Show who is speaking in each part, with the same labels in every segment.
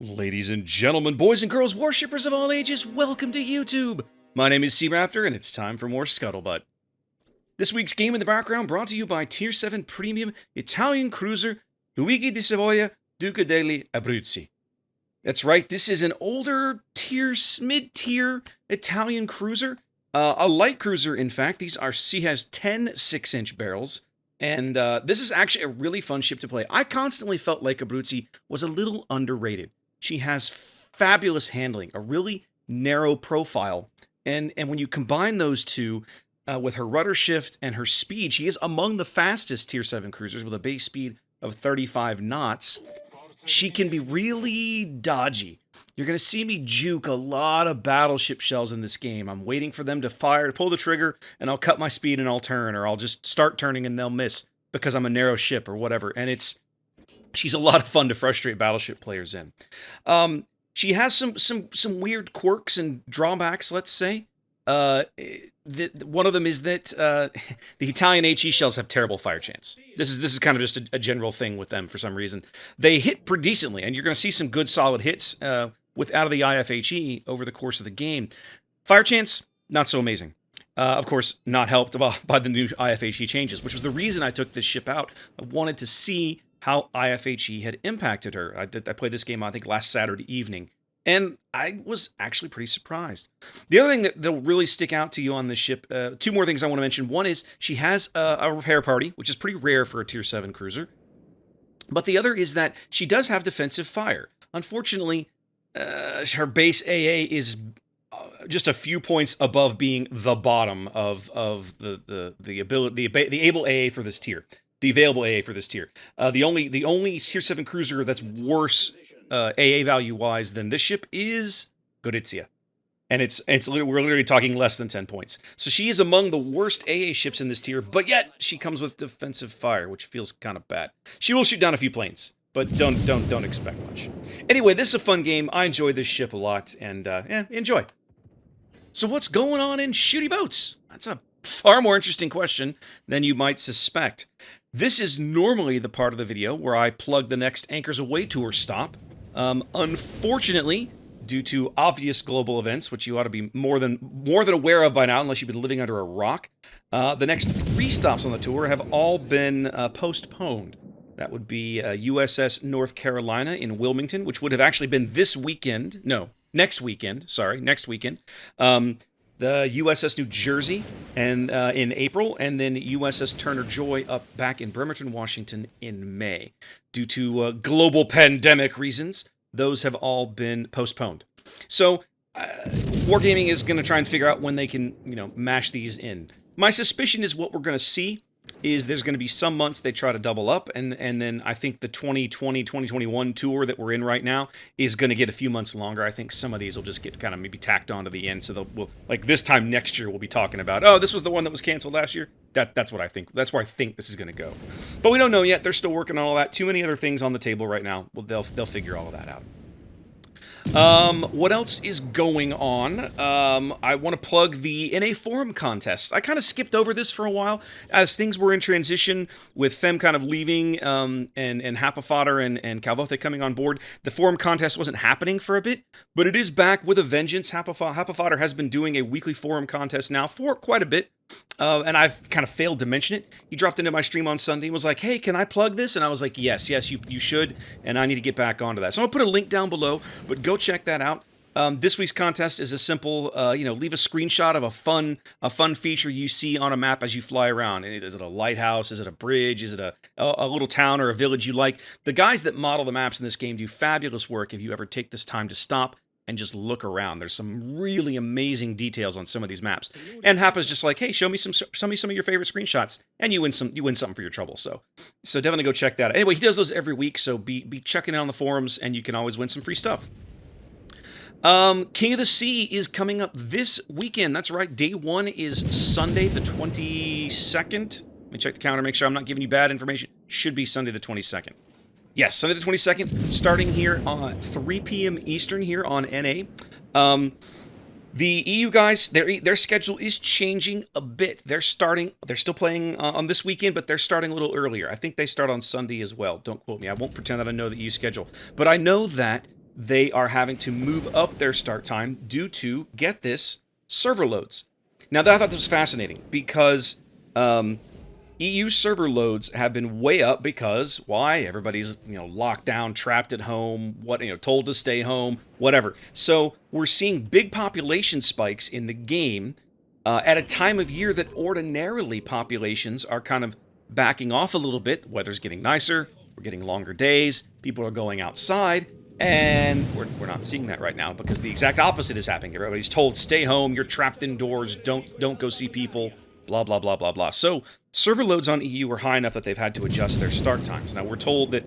Speaker 1: Ladies and gentlemen, boys and girls, worshippers of all ages, welcome to YouTube! My name is SeaRaptor, and it's time for more Scuttlebutt. This week's game in the background brought to you by Tier VII Premium Italian cruiser Luigi di Savoia Duca degli Abruzzi. That's right, this is an older mid-tier Italian cruiser. A light cruiser, in fact. She has 10 6-inch barrels. And this is actually a really fun ship to play. I constantly felt like Abruzzi was a little underrated. She has fabulous handling, a really narrow profile, and when you combine those two with her rudder shift and her speed, she is among the fastest Tier 7 cruisers with a base speed of 35 knots. She can be really dodgy. You're going to see me juke a lot of battleship shells in this game. I'm waiting for them to pull the trigger, and I'll cut my speed and I'll turn, or I'll just start turning and they'll miss because I'm a narrow ship or whatever. And she's a lot of fun to frustrate battleship players in. She has some weird quirks and drawbacks, let's say. One of them is that the Italian HE shells have terrible fire chance. This is kind of just a general thing with them for some reason. They hit pretty decently, and you're going to see some good solid hits out of the IFHE over the course of the game. Fire chance, not so amazing. Of course, not helped by the new IFHE changes, which was the reason I took this ship out. I wanted to see how IFHE had impacted her. I played this game, I think, last Saturday evening, and I was actually pretty surprised. The other thing that'll really stick out to you on this ship, two more things I want to mention. One is she has a repair party, which is pretty rare for a Tier 7 cruiser. But the other is that she does have defensive fire. Unfortunately, her base AA is just a few points above being the bottom of the able AA for this tier. The available AA for this tier. The only Tier 7 cruiser that's worse AA value-wise than this ship is Gorizia. And we're literally talking less than 10 points. So she is among the worst AA ships in this tier, but yet she comes with defensive fire, which feels kind of bad. She will shoot down a few planes, but don't expect much. Anyway, this is a fun game. I enjoy this ship a lot, and enjoy. So what's going on in shooty boats? That's a far more interesting question than you might suspect. This is normally the part of the video where I plug the next Anchors Away tour stop. Unfortunately, due to obvious global events, which you ought to be more than aware of by now, unless you've been living under a rock, the next 3 stops on the tour have all been postponed. That would be USS North Carolina in Wilmington, which would have actually been this weekend. No, next weekend. Sorry, next weekend. The USS New Jersey and in April, and then USS Turner Joy up back in Bremerton, Washington in May. Due to global pandemic reasons, those have all been postponed. So Wargaming is going to try and figure out when they can, mash these in. My suspicion is what we're going to see is there's going to be some months they try to double up, and then I think the 2020-2021 tour that we're in right now is going to get a few months longer. I think some of these will just get kind of maybe tacked on to the end, so like this time next year we'll be talking about, oh, this was the one that was canceled last year. That's what I think. That's where I think this is going to go. But we don't know yet. They're still working on all that. Too many other things on the table right now. Well, they'll figure all of that out. What else is going on? I want to plug the NA Forum contest. I kind of skipped over this for a while as things were in transition with them kind of leaving, and Hapafader and Calvote coming on board. The Forum contest wasn't happening for a bit, but it is back with a vengeance. Hapafader has been doing a weekly Forum contest now for quite a bit. And I've kind of failed to mention it. He dropped into my stream on Sunday and was like, hey, can I plug this? And I was like, yes, you should, and I need to get back onto that. So I'm going to put a link down below, but go check that out. This week's contest is a simple, leave a screenshot of a fun feature you see on a map as you fly around. Is it a lighthouse? Is it a bridge? Is it a little town or a village you like? The guys that model the maps in this game do fabulous work if you ever take this time to stop and just look around. There's some really amazing details on some of these maps. And Hapa's just like, hey, show me some of your favorite screenshots, and you win something for your trouble. So definitely go check that out. Anyway, he does those every week, so be checking out on the forums, and you can always win some free stuff. King of the Sea is coming up this weekend. That's right. Day 1 is Sunday the 22nd. Let me check the calendar, make sure I'm not giving you bad information. Should be Sunday the 22nd. Yes, Sunday the 22nd, starting here on 3 p.m. Eastern here on NA. The EU guys, their schedule is changing a bit. They're still playing on this weekend, but they're starting a little earlier. I think they start on Sunday as well. Don't quote me. I won't pretend that I know the EU schedule. But I know that they are having to move up their start time due to, get this, server loads. Now, I thought this was fascinating because EU server loads have been way up because, why? Everybody's, locked down, trapped at home, told to stay home, whatever. So we're seeing big population spikes in the game at a time of year that ordinarily populations are kind of backing off a little bit. The weather's getting nicer, we're getting longer days, people are going outside, and we're not seeing that right now because the exact opposite is happening. Everybody's told, stay home, you're trapped indoors, don't go see people, blah, blah, blah, blah, blah. So server loads on EU are high enough that they've had to adjust their start times. Now, we're told that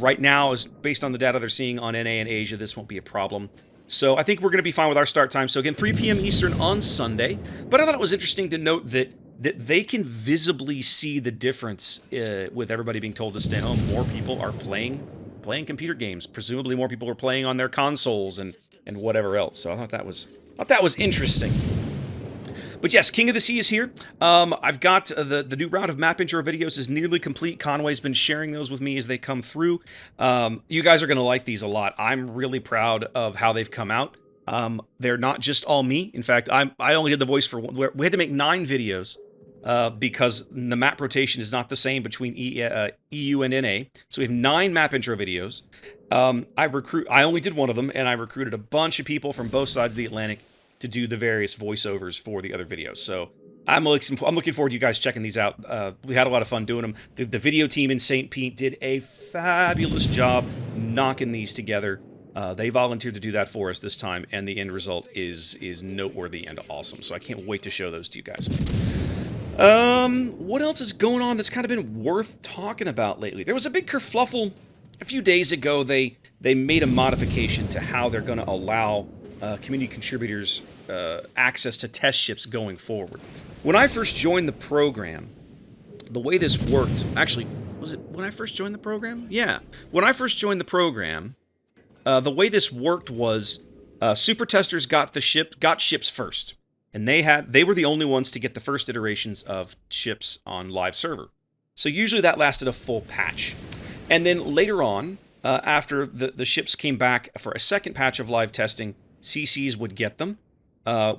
Speaker 1: right now, is based on the data they're seeing on NA and Asia, this won't be a problem. So I think we're going to be fine with our start time. So again, 3 p.m. Eastern on Sunday. But I thought it was interesting to note that they can visibly see the difference with everybody being told to stay home. More people are playing computer games. Presumably more people are playing on their consoles and whatever else. So I thought that was interesting. But yes, King of the Sea is here. I've got the new round of map intro videos is nearly complete. Conway's been sharing those with me as they come through. You guys are going to like these a lot. I'm really proud of how they've come out. They're not just all me. In fact, I only did the voice for one. We had to make 9 videos because the map rotation is not the same between EU and NA. So we have 9 map intro videos. I only did one of them, and I recruited a bunch of people from both sides of the Atlantic to do the various voiceovers for the other videos. So I'm looking forward to you guys checking these out. We had a lot of fun doing them. The video team in St. Pete did a fabulous job knocking these together. They volunteered to do that for us this time, and the end result is noteworthy and awesome. So I can't wait to show those to you guys. What else is going on that's kind of been worth talking about lately? There was a big kerfluffle a few days ago. They made a modification to how they're going to allow community contributors access to test ships going forward. When I first joined the program, the way this worked, actually, was it when I first joined the program? Yeah. When I first joined the program, the way this worked was super testers got ships first. And they were the only ones to get the first iterations of ships on live server. So usually that lasted a full patch. And then later on, after the ships came back for a second patch of live testing, CCs would get them.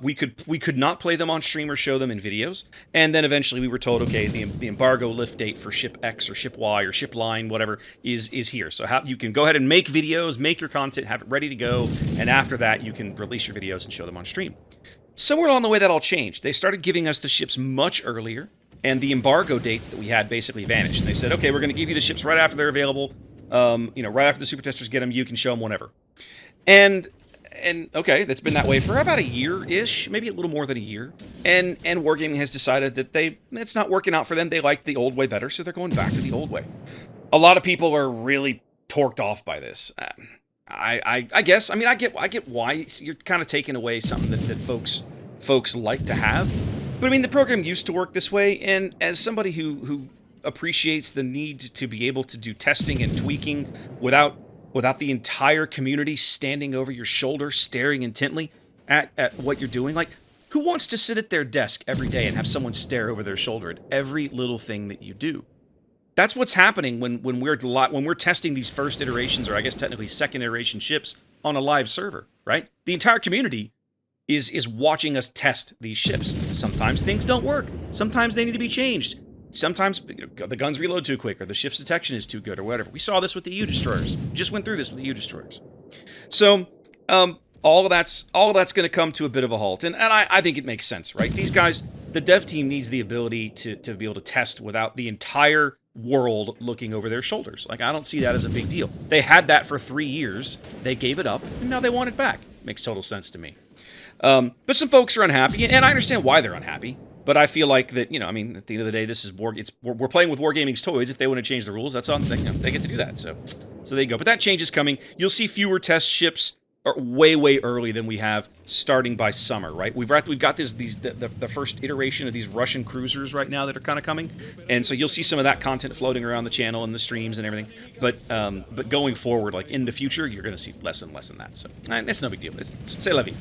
Speaker 1: We could not play them on stream or show them in videos. And then eventually we were told, okay, the embargo lift date for ship X or ship Y or ship line, whatever, is here. So you can go ahead and make videos, make your content, have it ready to go. And after that, you can release your videos and show them on stream. Somewhere along the way, that all changed. They started giving us the ships much earlier, and the embargo dates that we had basically vanished. They said, okay, we're going to give you the ships right after they're available. Right after the super testers get them, you can show them whenever. And okay, that's been that way for about a year-ish, maybe a little more than a year. And Wargaming has decided that it's not working out for them. They like the old way better, so they're going back to the old way. A lot of people are really torqued off by this. I guess. I mean, I get why you're kind of taking away something that folks like to have. But I mean, the program used to work this way, and as somebody who appreciates the need to be able to do testing and tweaking without the entire community standing over your shoulder, staring intently at what you're doing, like, who wants to sit at their desk every day and have someone stare over their shoulder at every little thing that you do? That's what's happening when we're testing these first iterations, or I guess technically second iteration ships on a live server, right? The entire community is watching us test these ships. Sometimes things don't work. Sometimes they need to be changed. Sometimes the guns reload too quick, or the ship's detection is too good, or whatever. We saw this with the U-destroyers. We just went through this with the U-destroyers. So all of that's going to come to a bit of a halt, and I think it makes sense, right? These guys, the dev team needs the ability to be able to test without the entire world looking over their shoulders. Like, I don't see that as a big deal. They had that for 3 years. They gave it up, and now they want it back. Makes total sense to me. But some folks are unhappy, and I understand why they're unhappy. But I feel like that, I mean, at the end of the day, this is we're playing with Wargaming's toys. If they want to change the rules, that's on them. They get to do that. So there you go. But that change is coming. You'll see fewer test ships way early than we have starting by summer, right? We've got the first iteration of these Russian cruisers right now that are kind of coming, and so you'll see some of that content floating around the channel and the streams and everything. But going forward, like in the future, you're going to see less and less than that. So it's no big deal. C'est la vie.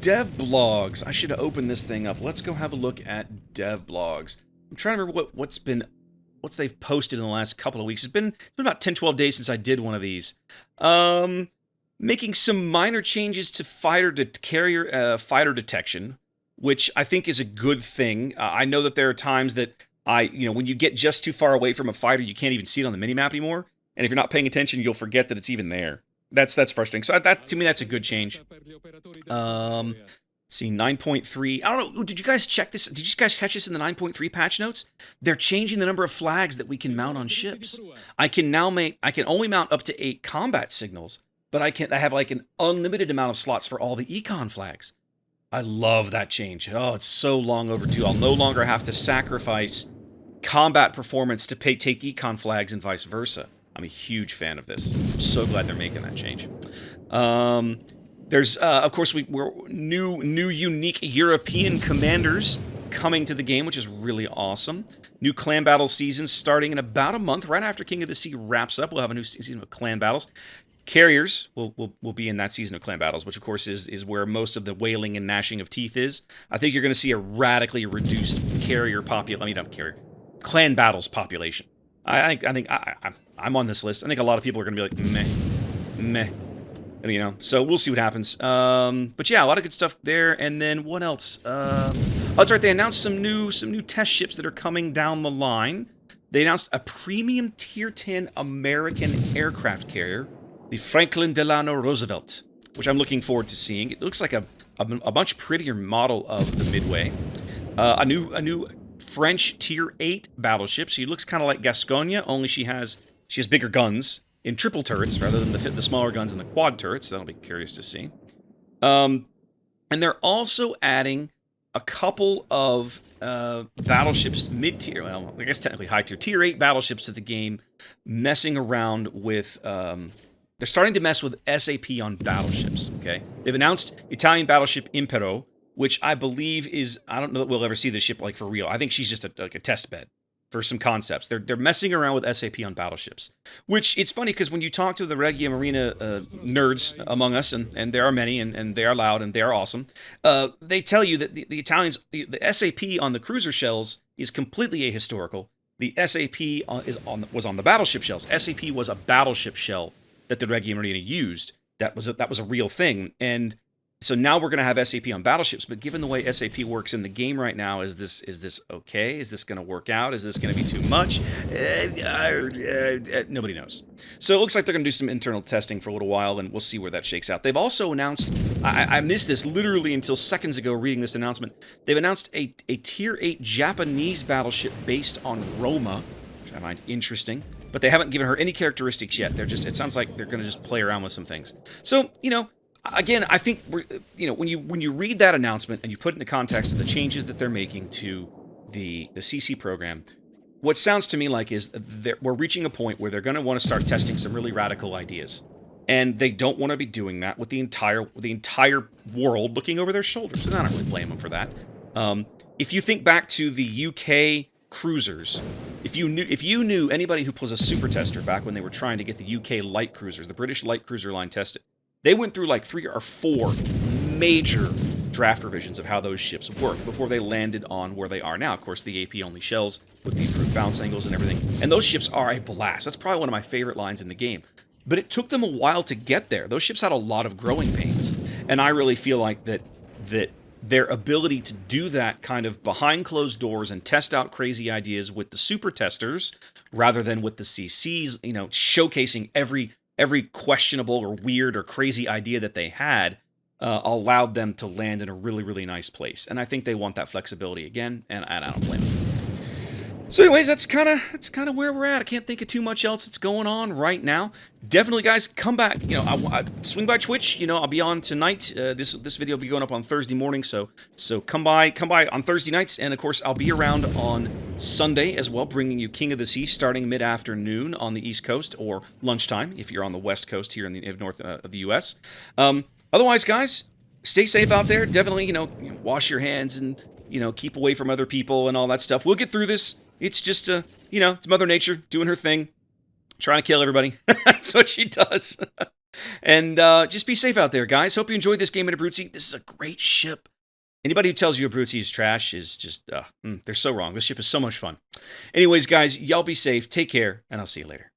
Speaker 1: Dev blogs. I should have opened this thing up. Let's go have a look at dev blogs. I'm trying to remember what's been what they've posted in the last couple of weeks. It's been about 10, 12 days since I did one of these. Making some minor changes to carrier fighter detection, which I think is a good thing. I know that there are times that when you get just too far away from a fighter, you can't even see it on the minimap anymore. And if you're not paying attention, you'll forget that it's even there. That's frustrating. So to me, that's a good change. Let's see, 9.3. I don't know. Did you guys check this? Did you guys catch this in the 9.3 patch notes? They're changing the number of flags that we can mount on ships. I can only mount up to 8 combat signals, but I have like an unlimited amount of slots for all the econ flags. I love that change. Oh, it's so long overdue. I'll no longer have to sacrifice combat performance to take econ flags and vice versa. I'm a huge fan of this. I'm so glad they're making that change. There's, of course, we're new unique European commanders coming to the game, which is really awesome. New clan battle season starting in about a month, right after King of the Sea wraps up. We'll have a new season of clan battles. Carriers will be in that season of clan battles, which of course is where most of the wailing and gnashing of teeth is. I think you're going to see a radically reduced clan battles population. I think I'm on this list. I think a lot of people are going to be like meh, So we'll see what happens. But yeah, a lot of good stuff there. And then what else? Oh, that's right. They announced some new test ships that are coming down the line. They announced a premium Tier 10 American aircraft carrier, the Franklin Delano Roosevelt, which I'm looking forward to seeing. It looks like a much prettier model of the Midway. A new French Tier 8 battleship. She looks kind of like Gascogne, only she has bigger guns in triple turrets rather than the smaller guns in the quad turrets. That'll be curious to see. And they're also adding a couple of battleships, mid-tier, well, I guess technically high-tier, Tier 8 battleships to the game, messing around with... They're starting to mess with SAP on battleships, okay? They've announced Italian battleship Impero, which I believe is... I don't know that we'll ever see this ship, like, for real. I think she's just like a test bed for some concepts. They're messing around with SAP on battleships, which it's funny because when you talk to the Regia Marina nerds among us, and there are many, and they are loud, and they are awesome, they tell you that the Italians... The SAP on the cruiser shells is completely ahistorical. The SAP was on the battleship shells. SAP was a battleship shell that the Regia Marina used. That was a real thing. And so now we're going to have SAP on battleships, but given the way SAP works in the game right now, is this okay? Is this going to work out? Is this going to be too much? Nobody knows. So it looks like they're going to do some internal testing for a little while, and we'll see where that shakes out. They've also announced, I missed this literally until seconds ago reading this announcement, they've announced a Tier 8 Japanese battleship based on Roma, which I find interesting. But they haven't given her any characteristics yet. It sounds like they're going to just play around with some things. So, again, I think when you read that announcement and you put it in the context of the changes that they're making to the CC program, what sounds to me like is we're reaching a point where they're going to want to start testing some really radical ideas, and they don't want to be doing that with the entire world looking over their shoulders. And I don't really blame them for that. If you think back to the UK cruisers, if you knew anybody who was a super tester back when they were trying to get the UK light cruisers, the British light cruiser line tested, they went through like 3 or 4 major draft revisions of how those ships work before they landed on where they are now. Of course, the AP only shells with the improved bounce angles and everything, and those ships are a blast. That's probably one of my favorite lines in the game. But it took them a while to get there. Those ships had a lot of growing pains, and I really feel like that their ability to do that kind of behind closed doors and test out crazy ideas with the super testers rather than with the CCs, showcasing every questionable or weird or crazy idea that they had, allowed them to land in a really, really nice place. And I think they want that flexibility again, and I don't blame them. So anyways, that's kind of where we're at. I can't think of too much else that's going on right now. Definitely, guys, come back. I swing by Twitch. I'll be on tonight. This video will be going up on Thursday morning. So come by on Thursday nights, and of course I'll be around on Sunday as well, bringing you King of the Sea starting mid-afternoon on the East Coast, or lunchtime if you're on the West Coast here in the north of the U.S. Otherwise, guys, stay safe out there. Definitely, wash your hands and keep away from other people and all that stuff. We'll get through this. It's just, it's Mother Nature doing her thing, trying to kill everybody. That's what she does. And just be safe out there, guys. Hope you enjoyed this game at Abruzzi. This is a great ship. Anybody who tells you Abruzzi is trash is just, they're so wrong. This ship is so much fun. Anyways, guys, y'all be safe. Take care, and I'll see you later.